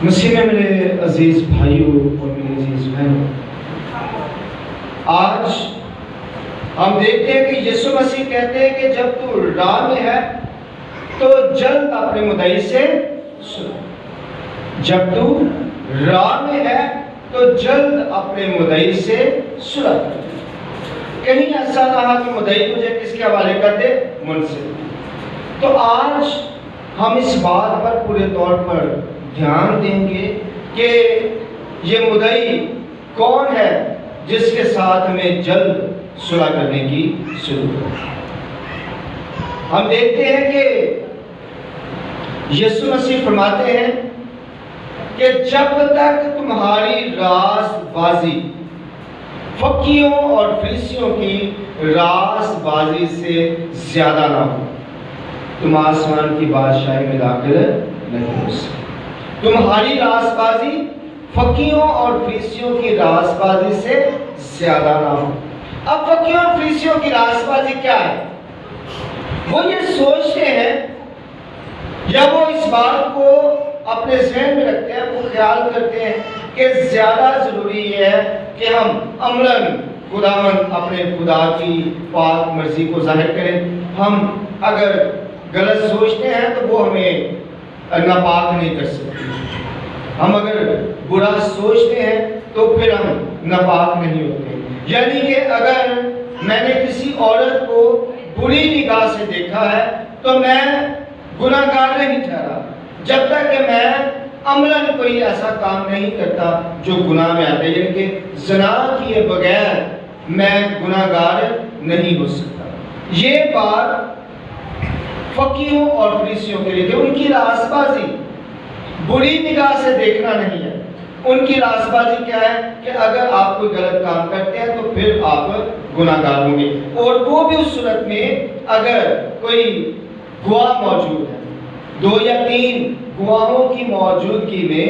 مسیح میں میرے عزیز بھائیوں اور میری عزیز بہنوں، آج ہم دیکھتے ہیں کہ یسوع مسیح کہتے ہیں کہ جب تو راہ میں ہے تو جلد اپنے مدعی سے سن۔ جب تو راہ میں ہے تو جلد اپنے مدعی سے سن۔ کہیں ایسا نہ ہو کہ مدعی مجھے کس کے حوالے کر دے، من سے۔ تو آج ہم اس بات پر پورے طور پر دھیان دیں گے کہ یہ مدعی کون ہے جس کے ساتھ ہمیں جلد صلح کرنے کی ضرورت ہے۔ ہم دیکھتے ہیں کہ یسوع مسیح فرماتے ہیں کہ جب تک تمہاری راست بازی فقیوں اور فریسیوں کی راست بازی سے زیادہ نہ ہو، تم آسمان کی بادشاہی میں داخل نہیں ہو سکتے۔ تمہاری راست بازی فقیوں اور فریسیوں کی راست بازی سے زیادہ نہ ہو۔ اب فقیوں اور فریسیوں کی راست بازی کیا ہے؟ وہ یہ سوچتے ہیں یا وہ اس بات کو اپنے ذہن میں رکھتے ہیں، وہ خیال کرتے ہیں کہ زیادہ ضروری یہ ہے کہ ہم عملاً خداوند اپنے خدا کی پاک مرضی کو ظاہر کریں۔ ہم اگر غلط سوچتے ہیں تو وہ ہمیں ناپاک نہیں کر سکتے۔ ہم اگر برا سوچتے ہیں تو پھر ہم ناپاک نہیں ہوتے۔ یعنی کہ اگر میں نے کسی عورت کو بری نگاہ سے دیکھا ہے تو میں گناہ گار نہیں ٹھہرا جب تک کہ میں عملاً کوئی ایسا کام نہیں کرتا جو گناہ میں آتا ہے۔ یعنی کہ زنا کیے بغیر میں گناہ گار نہیں ہو سکتا۔ یہ بات فقیوں اور فریسیوں کے لیے تھی۔ ان کی راست بازی بری نگاہ سے دیکھنا نہیں ہے۔ ان کی راست بازی کیا ہے کہ اگر آپ کوئی غلط کام کرتے ہیں تو پھر آپ گناہ گار ہوں گے، اور وہ بھی اس صورت میں اگر کوئی گواہ موجود ہے، 2 یا 3 گواہوں کی موجودگی میں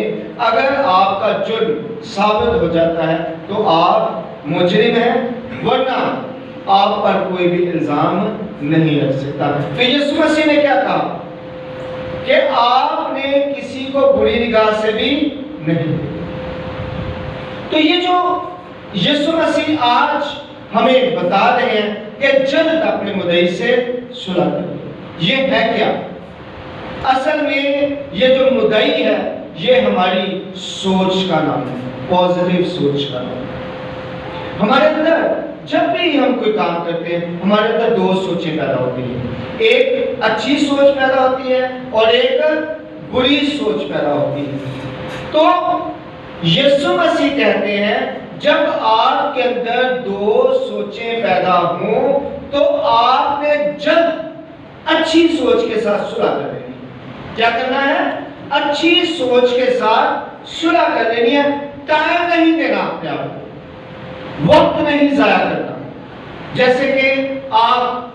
اگر آپ کا جرم ثابت ہو جاتا ہے تو آپ مجرم ہیں، ورنہ آپ پر کوئی بھی الزام نہیں رکھ سکتا۔ تو یسوع مسیح نے کیا کہا کہ آپ نے کسی کو بری نگاہ سے بھی نہیں۔ تو یہ جو یسوع مسیح آج ہمیں بتا رہے ہیں کہ جلد اپنے مدعی سے صلح کریں، یہ ہے کیا؟ اصل میں یہ جو مدعی ہے یہ ہماری سوچ کا نام ہے، پازیٹیو سوچ کا نام ہے۔ ہمارے اندر جب بھی ہم کوئی کام کرتے ہیں ہمارے اندر 2 سوچیں پیدا ہوتی ہیں، ایک اچھی سوچ پیدا ہوتی ہے اور ایک بری سوچ پیدا ہوتی ہے۔ تو یسوع مسیح کہتے ہیں جب آپ کے اندر 2 سوچیں پیدا ہوں تو آپ نے جلد اچھی سوچ کے ساتھ صلح کر لینی ہے۔ کیا کرنا ہے؟ اچھی سوچ کے ساتھ صلح کر لینی ہے۔ ٹائم نہیں دینا اپنے آپ کو، وقت نہیں ضائع کرنا۔ جیسے کہ آپ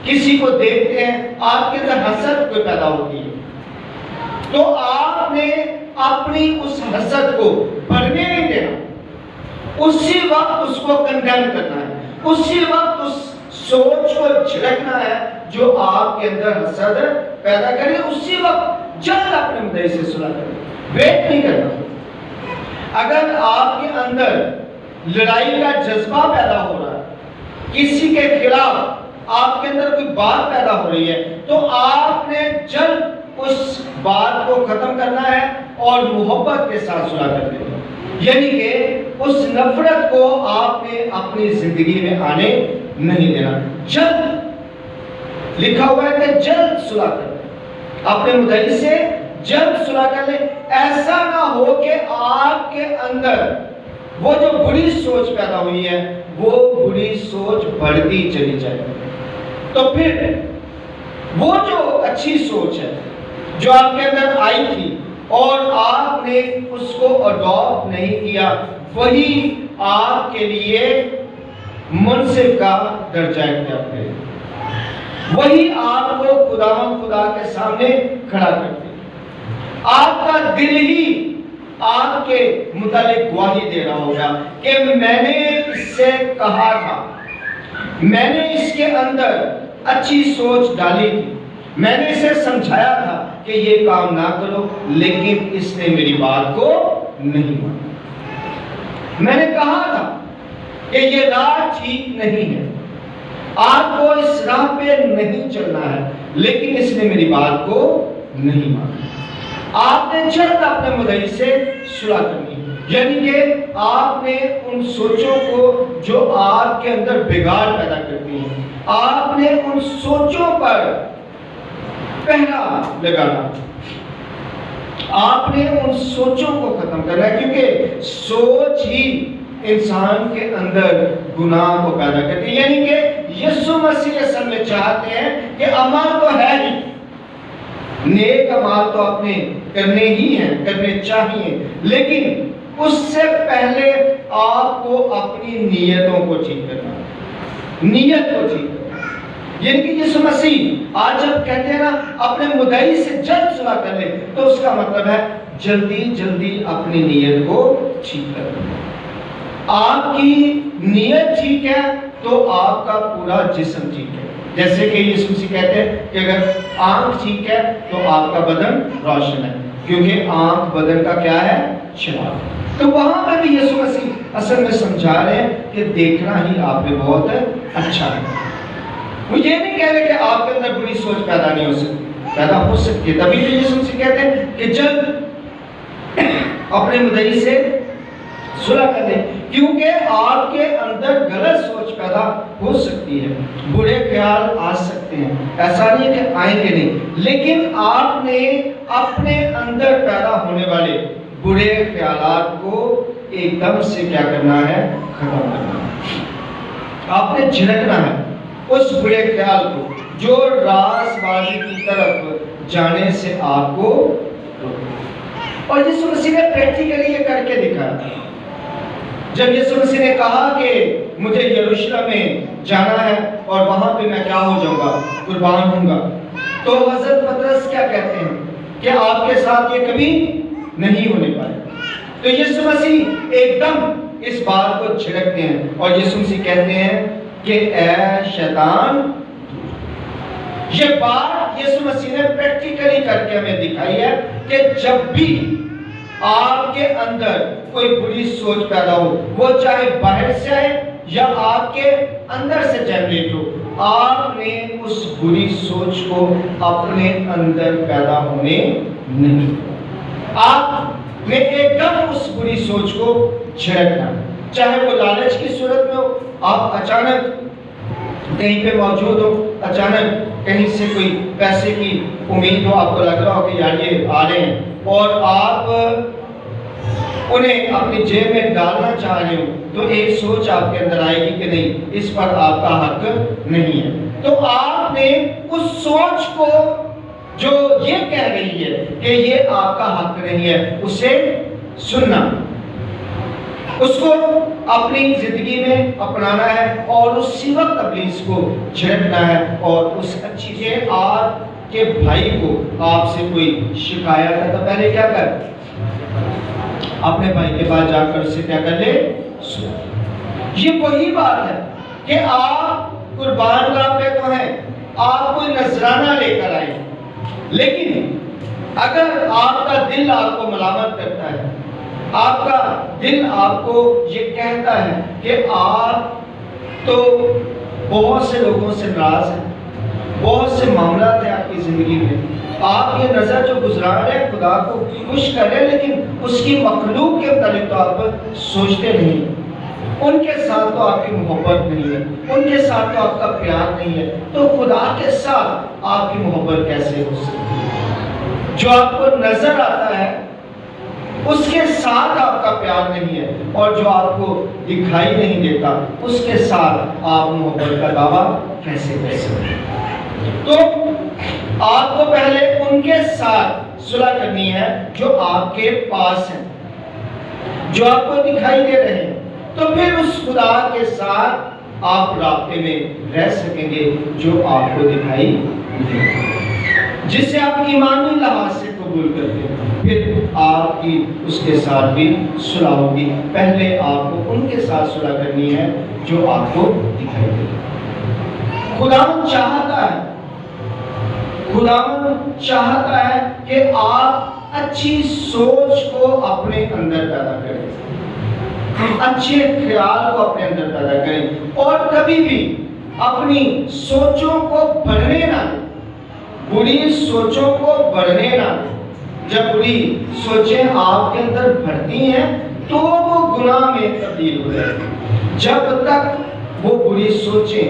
کسی کو دیکھتے ہیں، آپ کے اندر حسد کوئی پیدا ہوتی ہے تو آپ نے اپنی اس حسد کو بڑھنے نہیں دینا، اسی وقت اس کو کنڈیم کرنا ہے، اسی وقت اس سوچ کو جھڑکنا ہے جو آپ کے اندر حسد پیدا کرے، اسی وقت جلد اپنے مدعی سے صلح کریں، ویٹ نہیں کرنا۔ اگر آپ کے اندر لڑائی کا جذبہ پیدا ہو رہا ہے، کسی کے خلاف آپ کے اندر کوئی بات پیدا ہو رہی ہے تو آپ نے جلد اس بات کو ختم کرنا ہے اور محبت کے ساتھ صلح کر دیں۔ یعنی کہ اس نفرت کو آپ نے اپنی زندگی میں آنے نہیں دینا۔ جلد لکھا ہوا ہے کہ جلد صلح کر دیں، اپنے مدعی سے جلد صلح کر لیں۔ ایسا نہ ہو کہ آپ کے اندر وہ جو بری سوچ پیدا ہوئی ہے وہ بری سوچ بڑھتی چلی جائے، تو پھر وہ جو اچھی سوچ ہے جو آپ کے اندر آئی تھی اور آپ نے اس کو اڈاپٹ نہیں کیا، وہی آپ کے لیے منصف کا درجہ اختیار کرے، وہی آپ کو خدا کے سامنے کھڑا کرتے۔ آپ کا دل ہی آپ کے متعلق گواہی دے رہا ہوگا کہ میں نے اس سے کہا تھا، میں نے اس کے اندر اچھی سوچ ڈالی تھی، میں نے اسے سمجھایا تھا کہ یہ کام نہ کرو، لیکن اس نے میری بات کو نہیں مانا۔ میں نے کہا تھا کہ یہ راہ ٹھیک نہیں ہے، آپ کو اس راہ پہ نہیں چلنا ہے، لیکن اس نے میری بات کو نہیں مانا۔ آپ نے جلد اپنے مدعی سے صلح کرنی ہے، یعنی کہ آپ نے ان سوچوں کو جو آپ کے اندر بگاڑ پیدا کرتی ہیں، آپ نے ان سوچوں پر پہلا لگانا، آپ نے ان سوچوں کو ختم کرنا ہے، کیونکہ سوچ ہی انسان کے اندر گناہ کو پیدا کرتی ہے۔ یعنی کہ یسوع مسیح اصل میں چاہتے ہیں کہ عمل تو ہے ہی، نیک عمل تو آپ نے کرنے ہی ہیں، کرنے چاہیے، لیکن اس سے پہلے آپ کو اپنی نیتوں کو ٹھیک کرنا، نیت کو ٹھیک کرنا۔ یعنی کہ یسوع مسیح آج جب کہتے ہیں نا اپنے مدعی سے جلد صلح کر لے، تو اس کا مطلب ہے جلدی جلدی اپنی نیت کو ٹھیک کرنا۔ آپ کی نیت ٹھیک ہے تو آپ کا پورا جسم ٹھیک ہے۔ جیسے کہ یسوع مسیح کہتے ہیں کہ اگر آنکھ ٹھیک ہے تو آپ کا بدن روشن ہے، کیونکہ آنکھ بدن کا کیا ہے؟ چراغ۔ تو وہاں پہ بھی یسوع مسیح اصل میں سمجھا رہے ہیں کہ دیکھنا ہی آپ پہ بہت اچھا ہے۔ وہ یہ نہیں کہہ رہے کہ آپ کے اندر بری سوچ پیدا نہیں ہو سکتی، پیدا ہو سکتی ہے۔ تبھی تو یسوع مسیح کہتے ہیں کہ جلد اپنے مدعی سے صلح کر دیں، کیونکہ آپ کے اندر غلط سوچ پیدا ہو سکتی ہے، برے خیال آ سکتے ہیں۔ ایسا نہیں ہے کہ آئیں گے نہیں، لیکن آپ نے اپنے اندر پیدا ہونے والے برے خیالات کو ایک دم سے کیا کرنا ہے؟ ختم کرنا ہے۔ آپ نے جھڑکنا ہے اس برے خیال کو جو راست بازی کی طرف جانے سے آپ کو روکے۔ اور یسوع مسیح نے پریکٹیکلی یہ کر کے دکھایا۔ جب یسوع مسیح نے کہا کہ مجھے یروشلم میں جانا ہے اور وہاں پہ میں کیا ہو جاؤں گا؟ قربان ہوں گا، تو حضرت پطرس کیا کہتے ہیں کہ آپ کے ساتھ یہ کبھی نہیں ہونے پائے۔ تو یسوع مسیح ایک دم اس بات کو جھڑکتے ہیں اور یسوع مسیح کہتے ہیں کہ اے شیطان، یہ بات یسوع مسیح نے پریکٹیکلی کر کے ہمیں دکھائی ہے کہ جب بھی آپ کے اندر کوئی بری سوچ پیدا ہو، وہ چاہے باہر سے آئے یا آپ کے اندر سے جنریٹ ہو، آپ نے اس بری سوچ کو اپنے اندر پیدا ہونے نہیں، آپ نے ایک دم اس بری سوچ کو جھڑکنا، چاہے وہ لالچ کی صورت میں ہو، آپ اچانک کہیں پہ موجود ہو، اچانک کہیں سے کوئی پیسے کی امید ہو، آپ کو لگ رہا ہو کہ یار یہ آ رہے ہیں اور آپ انہیں اپنی جیب میں ڈالنا چاہ رہے ہو، تو ایک سوچ آپ کے اندر آئے گی کہ نہیں، اس پر آپ کا حق نہیں ہے۔ تو آپ نے اس سوچ کو جو یہ کہہ رہی ہے کہ یہ آپ کا حق نہیں ہے، اسے سننا، اس کو اپنی زندگی میں اپنانا ہے اور اسی وقت ابلیس کو جھڑکنا ہے۔ اور اس اچھی سے آپ کے بھائی کو آپ سے کوئی شکایت ہے تو پہلے کیا کر؟ اپنے بھائی کے پاس جا کر اسے کیا کر لے؟ یہ وہی بات ہے کہ آپ قربان گاہ پہ تو ہیں، آپ کوئی نذرانہ لے کر آئے، لیکن اگر آپ کا دل آپ کو ملامت کرتا ہے، آپ کا دل آپ کو یہ کہتا ہے کہ آپ تو بہت سے لوگوں سے ناراض ہیں، بہت سے معاملات ہیں آپ کی زندگی میں، آپ یہ نظر جو گزرا رہے ہیں خدا کو خوش کر رہے ہیں، لیکن اس کی مخلوق کے متعلق تو آپ سوچتے نہیں، ان کے ساتھ تو آپ کی محبت نہیں ہے، ان کے ساتھ تو آپ کا پیار نہیں ہے، تو خدا کے ساتھ آپ کی محبت کیسے ہو سکتی ہے؟ جو آپ کو نظر آتا ہے اس کے ساتھ آپ کا پیار نہیں ہے، اور جو آپ کو دکھائی نہیں دیتا اس کے ساتھ آپ محبت کا دعویٰ کیسے کر سکتے ہیں؟ تو آپ کو پہلے ان کے ساتھ صلح کرنی ہے جو آپ کے پاس ہیں، جو آپ کو دکھائی دے رہے ہیں، تو پھر اس خدا کے ساتھ آپ رابطے میں رہ سکیں گے جو آپ کو دکھائی دے، جسے آپ ایمانی لحاظ سے قبول کرتے ہیں، پھر آپ کی اس کے ساتھ بھی صلح ہوگی۔ پہلے آپ کو ان کے ساتھ صلح کرنی ہے جو آپ کو دکھائی دے۔ خدا چاہتا ہے خداوند چاہتا ہے کہ آپ اچھی سوچ کو اپنے اندر پیدا کریں، اچھے خیال کو اپنے اندر پیدا کریں، اور کبھی بھی اپنی سوچوں کو بڑھنے نہ دیں، بری سوچوں کو بڑھنے نہ دیں۔ جب بری سوچیں آپ کے اندر بڑھتی ہیں تو وہ گناہ میں تبدیل ہو جاتی ہیں۔ جب تک وہ بری سوچیں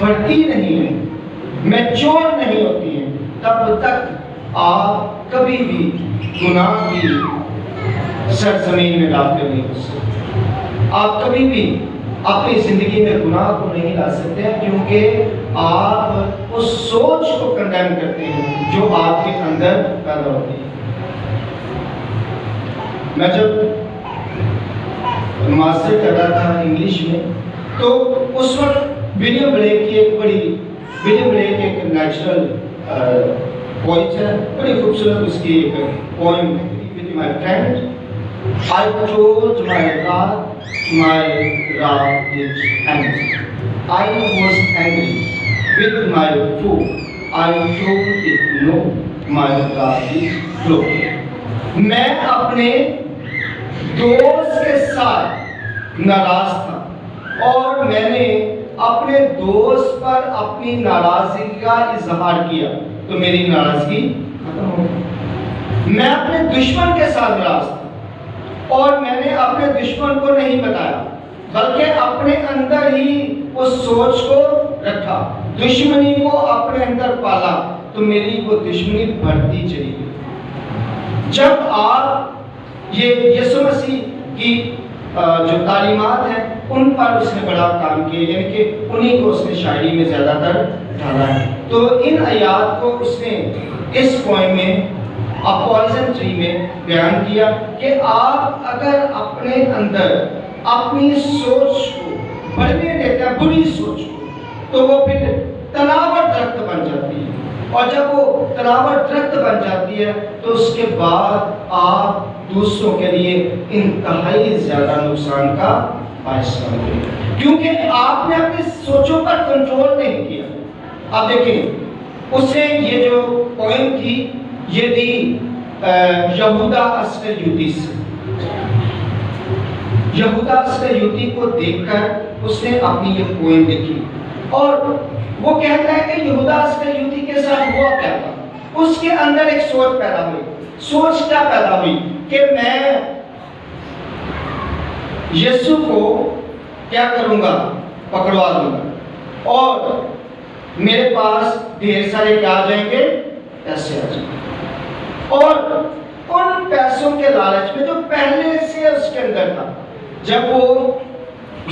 بڑھتی نہیں ہیں، میچور نہیں ہوتی ہیں، تب تک آپ کبھی بھی گناہ کی سرزمین میں داخل نہیں ہو سکتے۔ آپ کبھی بھی اپنی زندگی میں گناہ کو نہیں لا سکتے ہیں، کیونکہ آپ اس سوچ کو کنڈیم کرتے ہیں جو آپ کے اندر پیدا ہوتی ہے۔ میں جب ماسٹر کر رہا تھا انگلش میں، تو اس وقت ولیام بلیک کی ولیام بلیک ایک نیچرل پوئٹ ہے، بڑی خوبصورت اس کی ایک پوئم ہے، with my friend I told my wrath did end. I was angry with my foe. I told it no, my wrath is flow. میں اپنے دوست کے ساتھ ناراض تھا اور میں نے اپنے دوست پر اپنی ناراضگی کا اظہار کیا تو میری ناراضگی ختم ہو گئی۔ میں اپنے دشمن کے ساتھ ناراض تھا اور میں نے اپنے دشمن کو نہیں بتایا بلکہ اپنے اندر ہی اس سوچ کو رکھا، دشمنی کو اپنے اندر پالا تو میری وہ دشمنی بڑھتی چلی گئی۔ جب آپ یہ یسوع مسیح کی جو تعلیمات ہیں ان پر اس نے بڑا کام کیا، یعنی کہ انہی کو اس نے شاعری میں زیادہ تر ڈالا ہے، تو ان آیات کو اس نے اس پوائم میں پوائزن ٹری میں بیان کیا کہ آپ اگر اپنے اندر اپنی سوچ کو بڑھنے دیتے ہیں، بری سوچ کو، تو وہ پھر تناور درخت بن جاتی ہے، اور جب وہ تناور درخت بن جاتی ہے تو اس کے بعد آپ دوسروں کے لیے انتہائی زیادہ نقصان کا باعث بن گئے، کیونکہ آپ نے اپنی سوچوں پر کنٹرول نہیں کیا۔ اب دیکھیں اس نے یہ جو پوائم تھی یہ دی یہودا اسکریوتی سے۔ یہودا اسکریوتی کو دیکھ کر اس نے اپنی یہ پوائم لکھی، اور وہ کہتا ہے کہ یہودا اسکریوتی کے ساتھ ہوا کیا تھا۔ اس کے اندر ایک سوچ پیدا ہوئی۔ سوچ کیا پیدا ہوئی کہ میں یسوع کو کیا کروں گا، پکڑوا دوں گا، اور میرے پاس ڈھیر سارے کیا آ جائیں گے، پیسے آ جائیں گے، اور ان پیسوں کے لالچ میں جو پہلے سے اس کے اندر تھا، جب وہ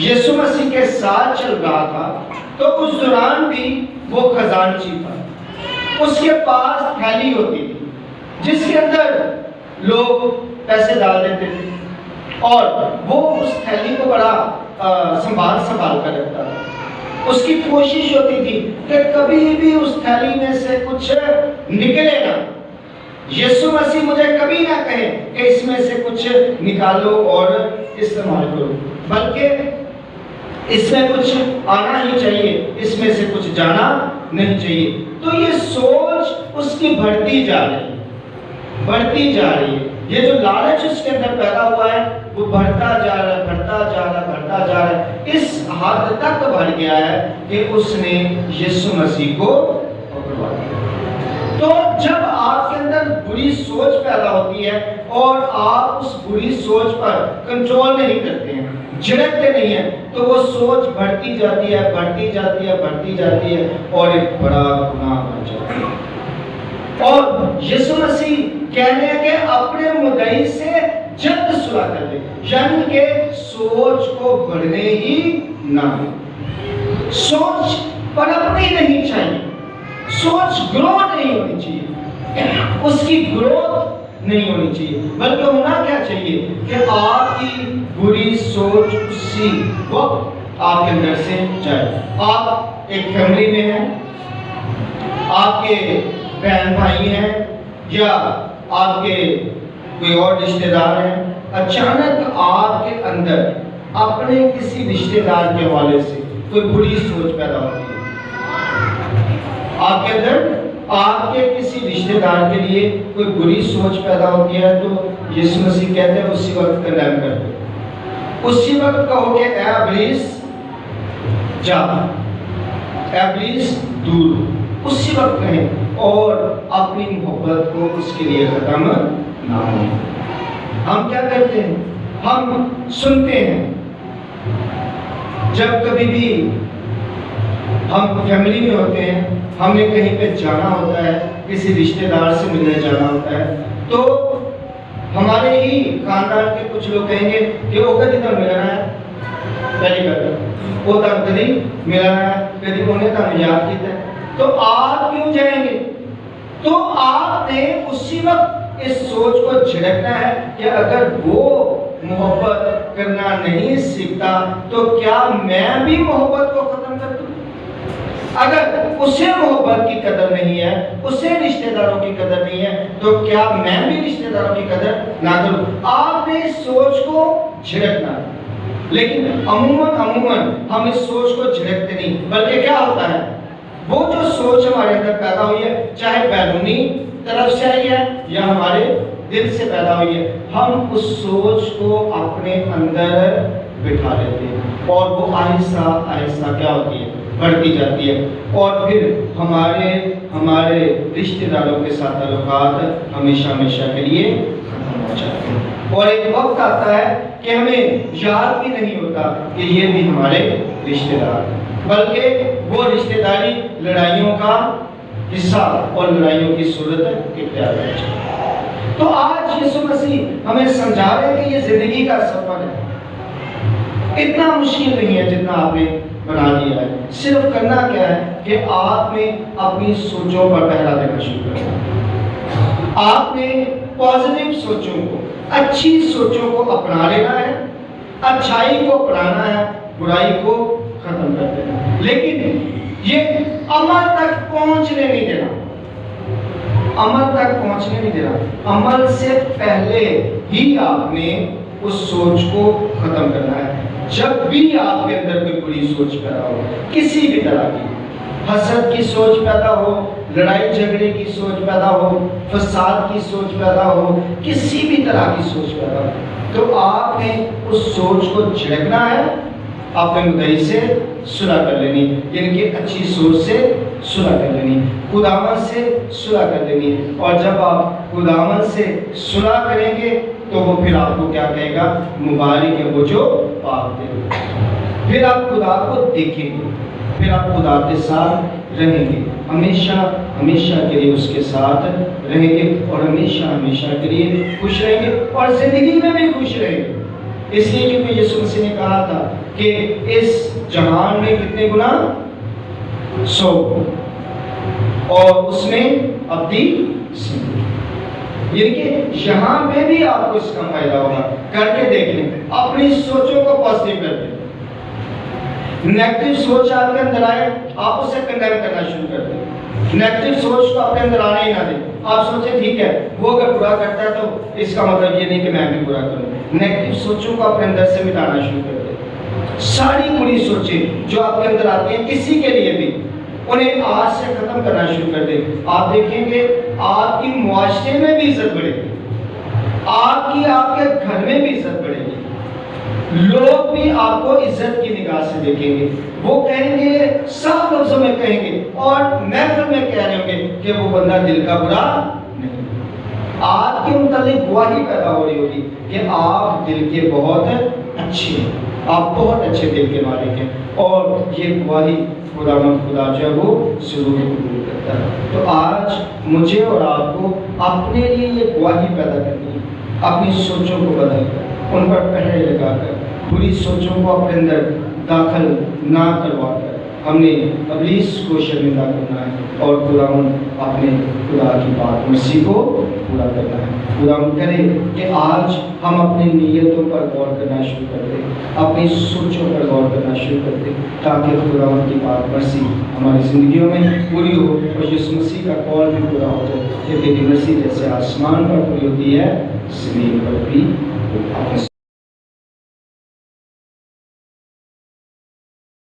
یسوع مسیح کے ساتھ چل رہا تھا تو اس دوران بھی وہ خزانچی تھا، اس کے پاس تھیلی ہوتی تھی جس کے اندر لوگ پیسے ڈال دیتے تھے، اور وہ اس تھیلی کو بڑا سنبھال کر رکھتا تھا۔ اس کی کوشش ہوتی تھی کہ کبھی بھی اس تھیلی میں سے کچھ نکلے نہ، یسوع مسیح مجھے کبھی نہ کہے کہ اس میں سے کچھ نکالو اور استعمال کرو، بلکہ اس میں کچھ آنا ہی چاہیے، اس میں سے کچھ جانا نہیں چاہیے۔ تو یہ سوچ اس کی بڑھتی جا رہی ہے، یہ جو لالچ اس کے اندر پیدا ہوا ہے وہ بڑھتا جا رہا ہے، اس حد تک بڑھ گیا ہے کہ اس نے یسوع مسیح کو پکڑوا دیا۔ تو جب آپ کے اندر بری سوچ پیدا ہوتی ہے اور آپ اس بری سوچ پر کنٹرول نہیں کرتے ہیں، جھڑکتے نہیں ہیں، تو وہ سوچ بڑھتی جاتی ہے اور ایک بڑا گناہ بن جاتی ہے۔ اور یسوع مسیح کہہ رہے ہیں کہ اپنے مدعی سے جلد صلح کر لے، یعنی کہ سوچ کو بڑھنے ہی نہ دے، سوچ پنپنی نہیں چاہیے، سوچ گرو نہیں ہونی چاہیے، اس کی گروتھ نہیں ہونی چاہیے، بلکہ ہونا کیا چاہیے کہ آپ کی بری سوچ اسی وقت آپ کے اندر سے جائے۔ آپ ایک فیملی میں ہیں، آپ کے بہن بھائی ہیں، یا آپ کے کوئی اور رشتہ دار ہیں، اچانک آپ کے اندر اپنے کسی رشتہ دار کے حوالے سے کوئی بری سوچ پیدا ہوتی ہے، آپ کے اندر آپ کے کسی رشتہ دار کے لیے کوئی بری سوچ پیدا ہوتی ہے تو یسوع مسیح کہتے ہیں اسی وقت کنڈیم کر دو، اسی وقت کہو کہ اے ابلیس جا، اے ابلیس دور، اسی وقت کہیں اور اپنی محبت کو اس کے لیے ختم نہ ہو۔ ہم کیا کرتے ہیں؟ ہم سنتے ہیں، جب کبھی بھی ہم فیملی میں ہوتے ہیں، ہم نے کہیں پہ جانا ہوتا ہے، کسی رشتہ دار سے ملنے جانا ہوتا ہے، تو ہمارے ہی خاندان کے کچھ لوگ کہیں گے کہ وہ کدی تو ملنا ہے، پہلی بات وہ تو کدی ملنا ہے، کدی انہیں تو یاد کیتا ہے، تو آپ کیوں جائیں گے؟ تو آپ نے اسی وقت اس سوچ کو جھڑکنا ہے کہ اگر وہ محبت کرنا نہیں سیکھتا تو کیا میں بھی محبت کو ختم کر دوں؟ اگر اسے محبت کی قدر نہیں ہے، اسے رشتہ داروں کی قدر نہیں ہے، تو کیا میں بھی رشتہ داروں کی قدر نہ کروں؟ آپ نے اس سوچ کو جھڑکنا ہے، لیکن عموماً ہم اس سوچ کو جھڑکتے نہیں، بلکہ کیا ہوتا ہے، وہ جو سوچ ہمارے اندر پیدا ہوئی ہے، چاہے بیرونی طرف سے آئی ہے یا ہمارے دل سے پیدا ہوئی ہے، ہم اس سوچ کو اپنے اندر بٹھا لیتے ہیں اور وہ آہستہ آہستہ کیا ہوتی ہے، بڑھتی جاتی ہے، اور پھر ہمارے رشتہ داروں کے ساتھ تعلقات ہمیشہ کے لیے ختم ہو جاتے ہیں، اور ایک وقت آتا ہے کہ ہمیں یاد بھی نہیں ہوتا کہ یہ بھی ہمارے رشتہ دار ہیں، بلکہ وہ رشتہ داری لڑائیوں کا حصہ اور لڑائیوں کی صورت اختیار کر جاتی ہے۔ تو آج یسوع مسیح ہمیں سمجھا رہے ہیں کہ یہ زندگی کا سفر ہے، اتنا مشکل نہیں ہے جتنا آپ نے بنا دیا ہے، صرف کرنا کیا ہے کہ آپ نے اپنی سوچوں پر پہرا دینا شروع کرنا، آپ نے پازیٹیو سوچوں کو، اچھی سوچوں کو اپنا لینا ہے، اچھائی کو اپنانا ہے، برائی کو ختم کر دینا، لیکن یہ عمل تک پہنچنے نہیں دینا، عمل تک پہنچنے نہیں دینا، عمل سے پہلے ہی آپ نے اس سوچ کو ختم کرنا ہے۔ جب بھی آپ کے اندر کوئی بری سوچ پیدا ہو، کسی بھی طرح کی، حسد کی سوچ پیدا ہو، لڑائی جھگڑے کی سوچ پیدا ہو، فساد کی سوچ پیدا ہو، کسی بھی طرح کی سوچ پیدا ہو، تو آپ نے اس سوچ کو جھڑکنا ہے، اپنے مدعی سے صلح کر لینی، یعنی کہ اچھی سوچ سے صلح کر لینی، خداوند سے صلح کر لینی، اور جب آپ خداوند سے صلح کریں گے تو وہ پھر آپ کو کیا کہے گا؟ مبارک ہے وہ جو پاک دل، پھر آپ خدا کو دیکھیں گے، پھر آپ خدا کے ساتھ رہیں گے، ہمیشہ کے لیے اس کے ساتھ رہیں گے، اور ہمیشہ کے لیے خوش رہیں گے، اور زندگی میں بھی خوش رہیں گے، اس لیے کیونکہ یسوع مسیح نے کہا تھا کہ اس جہان میں کتنے گنا؟ 100، اور اس میں ابدی زندگی، یعنی کہ یہاں پہ بھی آپ کو اس کا فائدہ ہوگا۔ کر کے دیکھ لیں، اپنی سوچوں کو پازیٹیو کر دیں، نیگیٹو سوچ آپ کے اندر آئے آپ اسے کنڈیم کرنا شروع کر دیں، نیگیٹو سوچ کو اپنے اندر آنے ہی نہ دیں، آپ سوچیں ٹھیک ہے وہ اگر برا کرتا ہے تو اس کا مطلب یہ نہیں کہ میں بھی برا کروں، نیگیٹو سوچوں کو اپنے اندر سے مٹانا شروع کر دیں، ساری بری سوچیں جو آپ کے اندر آتی ہیں کسی کے لیے بھی، انہیں آج سے ختم کرنا شروع کر دیں، آپ دیکھیں گے آپ کی معاشرے میں بھی عزت بڑھے گی، آپ کے گھر میں بھی عزت بڑھے گی، لوگ بھی آپ کو عزت کی نگاہ سے دیکھیں گے، وہ کہیں گے، سب لفظوں میں کہیں گے اور محفل میں کہہ رہے ہوں گے کہ وہ بندہ دل کا برا نہیں، آپ کے متعلق گواہی پیدا ہو رہی ہوگی کہ آپ دل کے بہت اچھے ہیں، آپ بہت اچھے دل کے مالک ہیں، اور یہ گواہی خدا جو ہے وہ ضرور قبول کرتا ہے۔ تو آج مجھے اور آپ کو اپنے لیے یہ گواہی پیدا کرنی ہے، اپنی سوچوں کو بدل کر، ان پر پہرے لگا کر، بری سوچوں کو اپنے اندر داخل نہ کروا کر ہم نے ابلیس کو شرمندہ کرنا ہے، اور خداوند اپنے خدا کی بات مرضی کو پورا کرنا ہے۔ خداوند کرے کہ آج ہم اپنی نیتوں پر غور کرنا شروع کر دیں، اپنی سوچوں پر غور کرنا شروع کر دیں، تاکہ خداوند کی بات مرضی ہماری زندگیوں میں پوری ہو، اور یسوع مسیح کا قول بھی پورا ہو جائے کہ تیری مرضی جیسے آسمان پر پوری ہوتی ہے زمین پر بھی۔